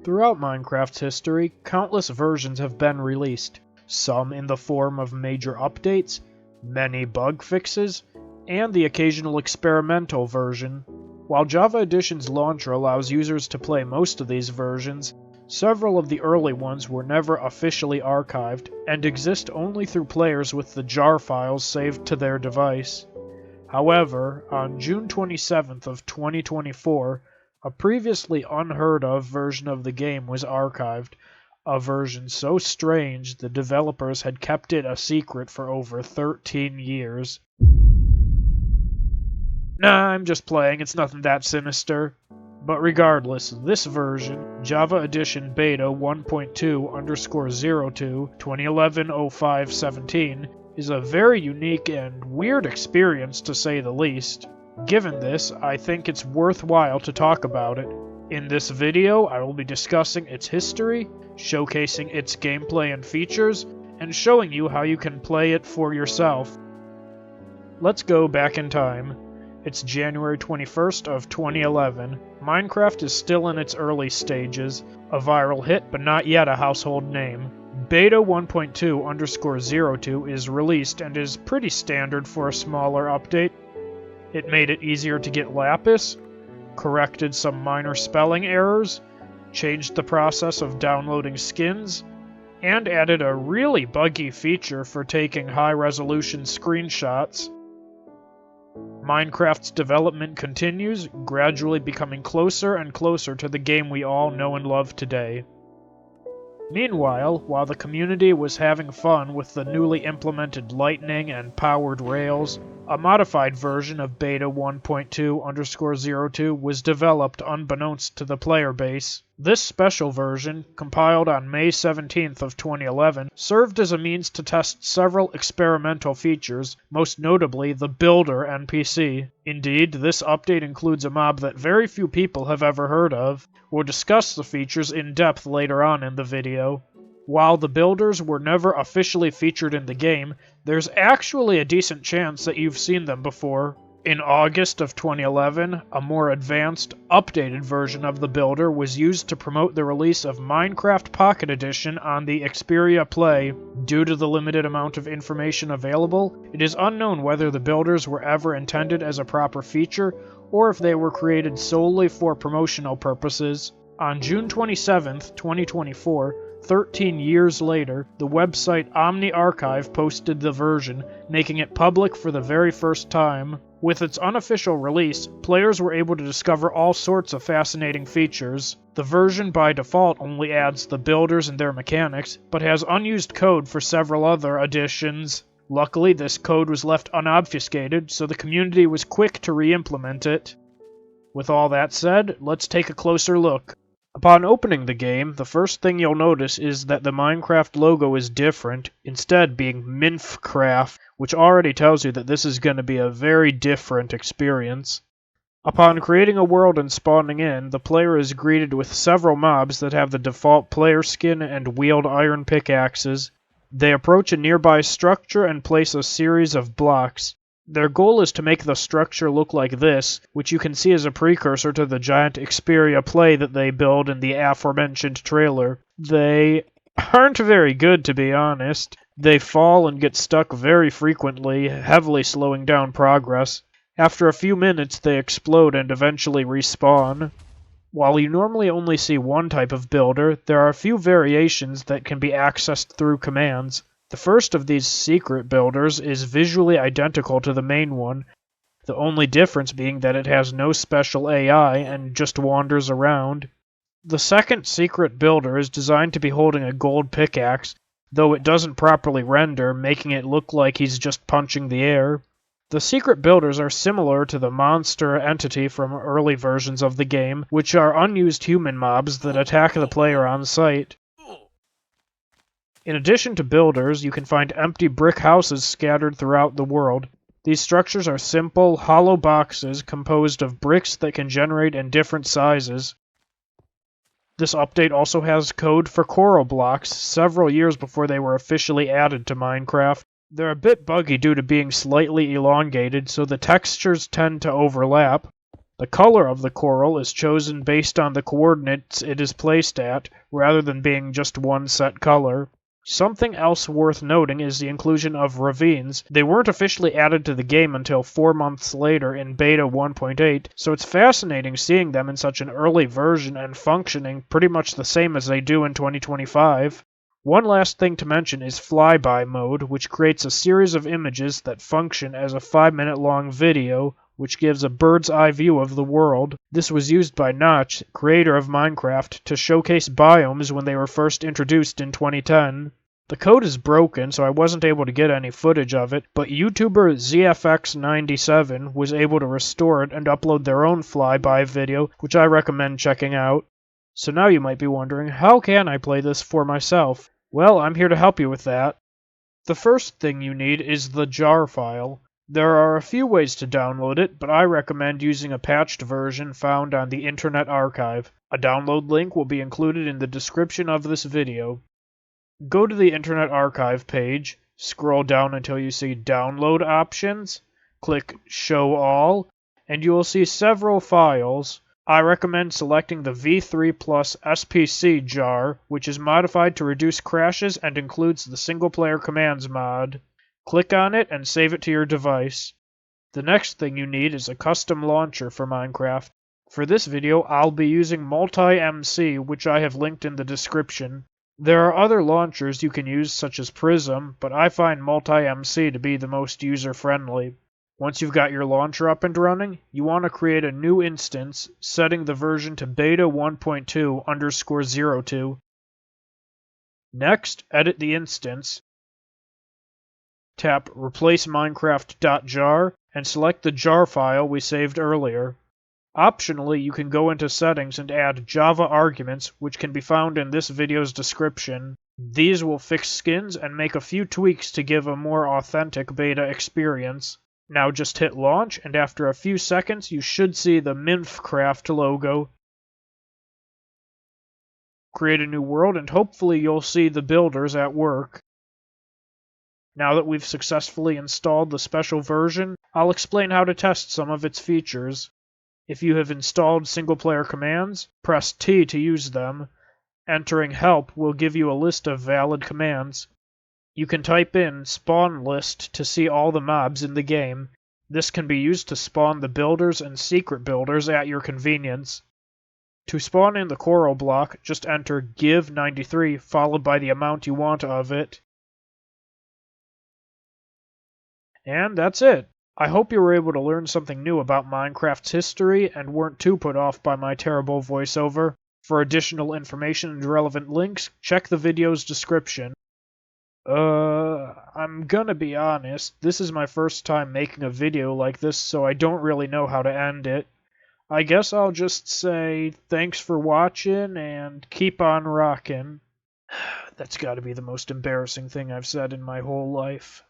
Throughout Minecraft's history, countless versions have been released, some in the form of major updates, many bug fixes, and the occasional experimental version. While Java Edition's launcher allows users to play most of these versions, several of the early ones were never officially archived and exist only through players with the jar files saved to their device. However, on June 27th of 2024, a previously unheard of version of the game was archived, a version so strange the developers had kept it a secret for over 13 years. Nah, I'm just playing, it's nothing that sinister. But regardless, this version, Java Edition Beta 1.2_02 2011-05-17, is a very unique and weird experience to say the least. Given this, I think it's worthwhile to talk about it. In this video, I will be discussing its history, showcasing its gameplay and features, and showing you how you can play it for yourself. Let's go back in time. It's January 21st of 2011. Minecraft is still in its early stages, a viral hit but not yet a household name. Beta 1.2_02 is released and is pretty standard for a smaller update. It made it easier to get lapis, corrected some minor spelling errors, changed the process of downloading skins, and added a really buggy feature for taking high-resolution screenshots. Minecraft's development continues, gradually becoming closer and closer to the game we all know and love today. Meanwhile, while the community was having fun with the newly implemented Lightning and powered Rails, a modified version of Beta 1.2_02 was developed unbeknownst to the player base. This special version, compiled on May 17th of 2011, served as a means to test several experimental features, most notably the Builder NPC. Indeed, this update includes a mob that very few people have ever heard of. We'll discuss the features in depth later on in the video. While the builders were never officially featured in the game, there's actually a decent chance that you've seen them before. In August of 2011, a more advanced, updated version of the builder was used to promote the release of Minecraft Pocket Edition on the Xperia Play. Due to the limited amount of information available, it is unknown whether the builders were ever intended as a proper feature or if they were created solely for promotional purposes. On June 27, 2024, 13 years later, the website Omniarchive posted the version, making it public for the very first time. With its unofficial release, players were able to discover all sorts of fascinating features. The version by default only adds the builders and their mechanics, but has unused code for several other additions. Luckily, this code was left unobfuscated, so the community was quick to re-implement it. With all that said, let's take a closer look. Upon opening the game, the first thing you'll notice is that the Minecraft logo is different, instead being Minecraft, which already tells you that this is going to be a very different experience. Upon creating a world and spawning in, the player is greeted with several mobs that have the default player skin and wield iron pickaxes. They approach a nearby structure and place a series of blocks. Their goal is to make the structure look like this, which you can see as a precursor to the giant Xperia Play that they build in the aforementioned trailer. They aren't very good, to be honest. They fall and get stuck very frequently, heavily slowing down progress. After a few minutes, they explode and eventually respawn. While you normally only see one type of builder, there are a few variations that can be accessed through commands. The first of these secret builders is visually identical to the main one, the only difference being that it has no special AI and just wanders around. The second secret builder is designed to be holding a gold pickaxe, though it doesn't properly render, making it look like he's just punching the air. The secret builders are similar to the monster entity from early versions of the game, which are unused human mobs that attack the player on sight. In addition to builders, you can find empty brick houses scattered throughout the world. These structures are simple, hollow boxes composed of bricks that can generate in different sizes. This update also has code for coral blocks, several years before they were officially added to Minecraft. They're a bit buggy due to being slightly elongated, so the textures tend to overlap. The color of the coral is chosen based on the coordinates it is placed at, rather than being just one set color. Something else worth noting is the inclusion of ravines. They weren't officially added to the game until 4 months later in Beta 1.8, so it's fascinating seeing them in such an early version and functioning pretty much the same as they do in 2025. One last thing to mention is flyby mode, which creates a series of images that function as a 5-minute long video, which gives a bird's eye view of the world. This was used by Notch, creator of Minecraft, to showcase biomes when they were first introduced in 2010. The code is broken, so I wasn't able to get any footage of it, but YouTuber ZFX97 was able to restore it and upload their own flyby video, which I recommend checking out. So now you might be wondering, how can I play this for myself? Well, I'm here to help you with that. The first thing you need is the jar file. There are a few ways to download it, but I recommend using a patched version found on the Internet Archive. A download link will be included in the description of this video. Go to the Internet Archive page, scroll down until you see Download Options, click Show All, and you will see several files. I recommend selecting the v3 plus SPC jar, which is modified to reduce crashes and includes the single-player commands mod. Click on it and save it to your device. The next thing you need is a custom launcher for Minecraft. For this video, I'll be using MultiMC, which I have linked in the description. There are other launchers you can use, such as Prism, but I find MultiMC to be the most user-friendly. Once you've got your launcher up and running, you want to create a new instance, setting the version to beta 1.2_02. Next, edit the instance. Tap Replace Minecraft.jar and select the jar file we saved earlier. Optionally, you can go into settings and add Java arguments, which can be found in this video's description. These will fix skins and make a few tweaks to give a more authentic beta experience. Now just hit launch, and after a few seconds you should see the Minecraft logo. Create a new world and hopefully you'll see the builders at work. Now that we've successfully installed the special version, I'll explain how to test some of its features. If you have installed single-player commands, press T to use them. Entering help will give you a list of valid commands. You can type in spawn list to see all the mobs in the game. This can be used to spawn the builders and secret builders at your convenience. To spawn in the coral block, just enter give93 followed by the amount you want of it. And that's it. I hope you were able to learn something new about Minecraft's history and weren't too put off by my terrible voiceover. For additional information and relevant links, check the video's description. I'm gonna be honest, this is my first time making a video like this, so I don't really know how to end it. I guess I'll just say thanks for watching and keep on rockin'. That's gotta be the most embarrassing thing I've said in my whole life.